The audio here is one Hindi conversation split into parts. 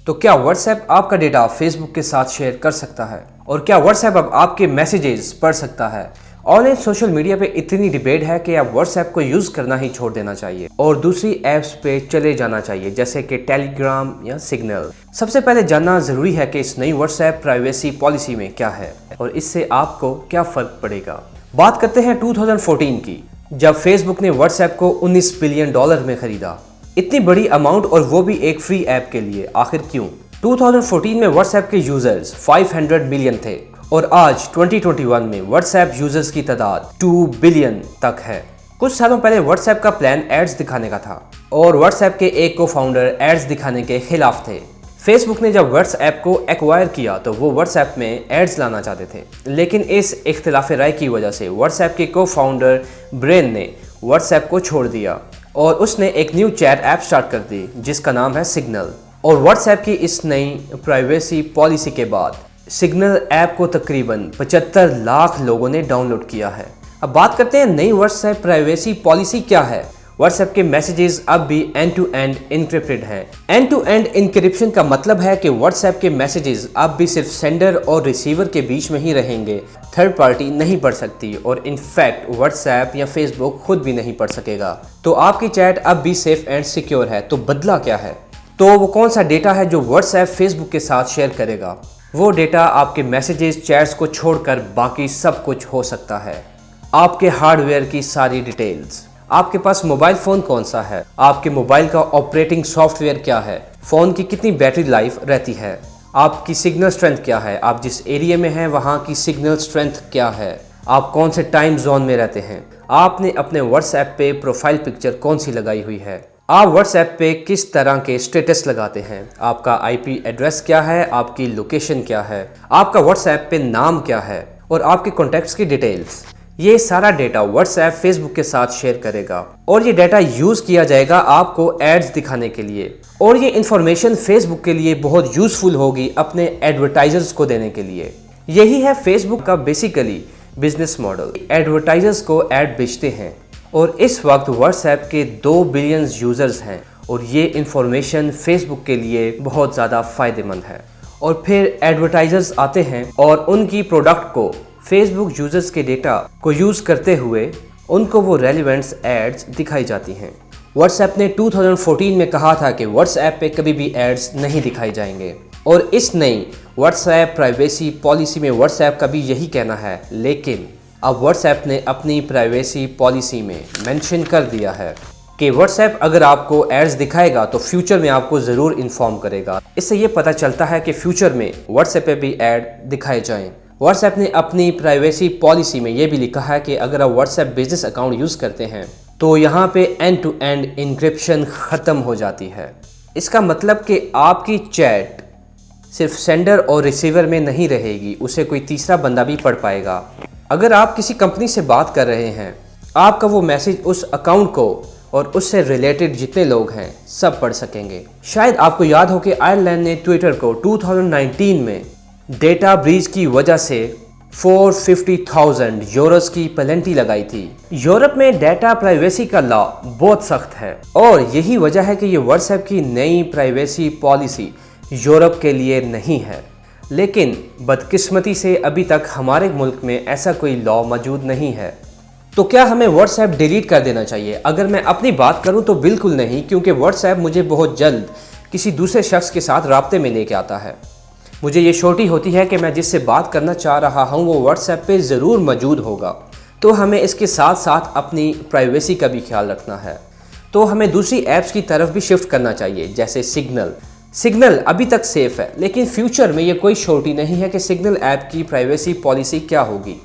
तो क्या व्हाट्सएप आपका डेटा फेसबुक के साथ शेयर कर सकता है? और क्या व्हाट्सएप अब आपके मैसेजेस पढ़ सकता है? ऑनलाइन सोशल मीडिया पे इतनी डिबेट है कि अब व्हाट्सएप को यूज़ करना ही छोड़ देना चाहिए और दूसरी ऐप्स पे चले जाना चाहिए, जैसे कि टेलीग्राम या सिग्नल। सबसे पहले जानना ज़रूरी है कि इस नई व्हाट्सएप प्राइवेसी पॉलिसी में क्या है और इससे आपको क्या फ़र्क पड़ेगा। बात करते हैं 2014 की, जब फेसबुक ने व्हाट्सएप को $19 बिलियन में खरीदा। इतनी बड़ी अमाउंट, और वो भी एक फ्री ऐप के लिए। आखिर क्यों? 2014 में व्हाट्सएप के यूजर्स 500 मिलियन थे और आज 2021 में व्हाट्सएप यूजर्स की तादाद 2 बिलियन तक है। कुछ सालों पहले व्हाट्सएप का प्लान एड्स दिखाने का था और व्हाट्सएप के एक को फाउंडर एड्स दिखाने के खिलाफ थे। फेसबुक ने जब व्हाट्सएप को एक्वायर किया तो वो व्हाट्सएप में एड्स लाना चाहते थे, लेकिन इस इख्तिलाफ राय की वजह से व्हाट्सएप के को फाउंडर ब्रेन ने व्हाट्सएप को छोड़ दिया और उसने एक न्यू चैट ऐप स्टार्ट कर दी जिसका नाम है सिग्नल। और व्हाट्सएप की इस नई प्राइवेसी पॉलिसी के बाद सिग्नल ऐप को तकरीबन 75 लाख लोगों ने डाउनलोड किया है। अब बात करते हैं नई व्हाट्सएप प्राइवेसी पॉलिसी क्या है। व्हाट्सएप के मैसेजेस अब भी एंड टू एंड इनक्रिप्टेड हैं। एंड टू एंड इनक्रिप्शन का मतलब है कि व्हाट्सएप के मैसेजेस अब भी सिर्फ सेंडर और रिसीवर के बीच में ही रहेंगे, थर्ड पार्टी नहीं पढ़ सकती और इनफैक्ट व्हाट्सएप या फेसबुक खुद भी नहीं पढ़ सकेगा। तो आपकी चैट अब भी सेफ एंड सिक्योर है। तो बदला क्या है? तो वो कौन सा डेटा है जो व्हाट्सएप फेसबुक के साथ शेयर करेगा? वो डेटा आपके मैसेजेस, चैट्स को छोड़कर बाकी सब कुछ हो सकता है। आपके हार्डवेयर की सारी डिटेल्स, आपके पास मोबाइल फ़ोन कौन सा है, आपके मोबाइल का ऑपरेटिंग सॉफ्टवेयर क्या है, फ़ोन की कितनी बैटरी लाइफ रहती है, आपकी सिग्नल स्ट्रेंथ क्या है, आप जिस एरिया में हैं वहाँ की सिग्नल स्ट्रेंथ क्या है, आप कौन से टाइम जोन में रहते हैं, आपने अपने व्हाट्सएप पे प्रोफाइल पिक्चर कौन सी लगाई हुई है, आप व्हाट्सएप पे किस तरह के स्टेटस लगाते हैं, आपका आईपी एड्रेस क्या है, आपकी लोकेशन क्या है, आपका व्हाट्सएप पे नाम क्या है और आपके कॉन्टैक्ट्स की डिटेल्स। ये सारा डेटा व्हाट्सएप फेसबुक के साथ शेयर करेगा और ये डेटा यूज़ किया जाएगा आपको एड्स दिखाने के लिए। और ये इन्फॉर्मेशन फेसबुक के लिए बहुत यूज़फुल होगी अपने एडवर्टाइजर्स को देने के लिए। यही है फेसबुक का बेसिकली बिजनेस मॉडल। एडवर्टाइजर्स को ऐड बेचते हैं और इस वक्त व्हाट्सएप के 2 बिलियन यूज़र्स हैं और ये इन्फॉर्मेशन फेसबुक के लिए बहुत ज़्यादा फ़ायदेमंद है। और फिर एडवर्टाइजर्स आते हैं और उनकी प्रोडक्ट को फेसबुक यूजर्स के डेटा को यूज़ करते हुए उनको वो रेलिवेंट्स एड्स दिखाई जाती हैं। व्हाट्सएप ने 2014 में कहा था कि व्हाट्सएप पे कभी भी एड्स नहीं दिखाई जाएंगे और इस नई व्हाट्सएप प्राइवेसी पॉलिसी में व्हाट्सएप का भी यही कहना है। लेकिन अब व्हाट्सएप ने अपनी प्राइवेसी पॉलिसी में मेंशन कर दिया है कि व्हाट्सएप अगर आपको एड्स दिखाएगा तो फ्यूचर में आपको ज़रूर इन्फॉर्म करेगा। इससे ये पता चलता है कि फ्यूचर में व्हाट्सएप पे भी ऐड दिखाए जाएँ। व्हाट्सएप ने अपनी प्राइवेसी पॉलिसी में ये भी लिखा है कि अगर आप व्हाट्सएप बिजनेस अकाउंट यूज़ करते हैं तो यहाँ पे एंड टू एंड इनक्रिप्शन ख़त्म हो जाती है। इसका मतलब कि आपकी चैट सिर्फ सेंडर और रिसीवर में नहीं रहेगी, उसे कोई तीसरा बंदा भी पढ़ पाएगा। अगर आप किसी कंपनी से बात कर रहे हैं, आपका वो मैसेज उस अकाउंट को और उससे रिलेटेड जितने लोग हैं सब पढ़ सकेंगे। शायद आपको याद हो कि आयरलैंड ने ट्विटर को 2019 में डेटा ब्रीच की वजह से 450,000 यूरोस की पेनल्टी लगाई थी। यूरोप में डेटा प्राइवेसी का लॉ बहुत सख्त है और यही वजह है कि ये व्हाट्सएप की नई प्राइवेसी पॉलिसी यूरोप के लिए नहीं है। लेकिन बदकिस्मती से अभी तक हमारे मुल्क में ऐसा कोई लॉ मौजूद नहीं है। तो क्या हमें व्हाट्सएप डिलीट कर देना चाहिए? अगर मैं अपनी बात करूं तो बिल्कुल नहीं, क्योंकि व्हाट्सएप मुझे बहुत जल्द किसी दूसरे शख्स के साथ राब्ते में लेके आता है। मुझे ये श्योरिटी होती है कि मैं जिससे बात करना चाह रहा हूँ वो व्हाट्सएप पे ज़रूर मौजूद होगा। तो हमें इसके साथ साथ अपनी प्राइवेसी का भी ख्याल रखना है। तो हमें दूसरी ऐप्स की तरफ भी शिफ्ट करना चाहिए, जैसे सिग्नल अभी तक सेफ़ है, लेकिन फ्यूचर में ये कोई श्योरिटी नहीं है कि सिग्नल ऐप की प्राइवेसी पॉलिसी क्या होगी।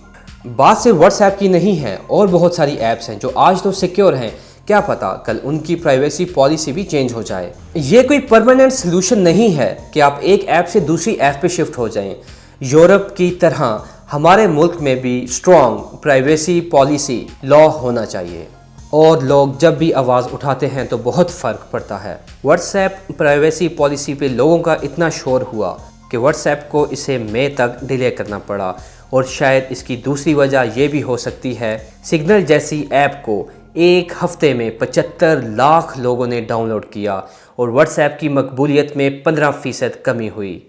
बात सिर्फ व्हाट्सएप की नहीं है, और बहुत सारी ऐप्स हैं जो आज तो सिक्योर हैं, क्या पता कल उनकी प्राइवेसी पॉलिसी भी चेंज हो जाए। ये कोई परमानेंट सोल्यूशन नहीं है कि आप एक ऐप से दूसरी ऐप पे शिफ्ट हो जाएं। यूरोप की तरह हमारे मुल्क में भी स्ट्रॉन्ग प्राइवेसी पॉलिसी लॉ होना चाहिए और लोग जब भी आवाज़ उठाते हैं तो बहुत फ़र्क पड़ता है। व्हाट्सएप प्राइवेसी पॉलिसी पे लोगों का इतना शोर हुआ कि व्हाट्सएप को इसे मई तक डिले करना पड़ा और शायद इसकी दूसरी वजह यह भी हो सकती है सिग्नल जैसी ऐप को एक हफ्ते में 75 लाख लोगों ने डाउनलोड किया और व्हाट्सएप की मकबूलियत में 15% कमी हुई।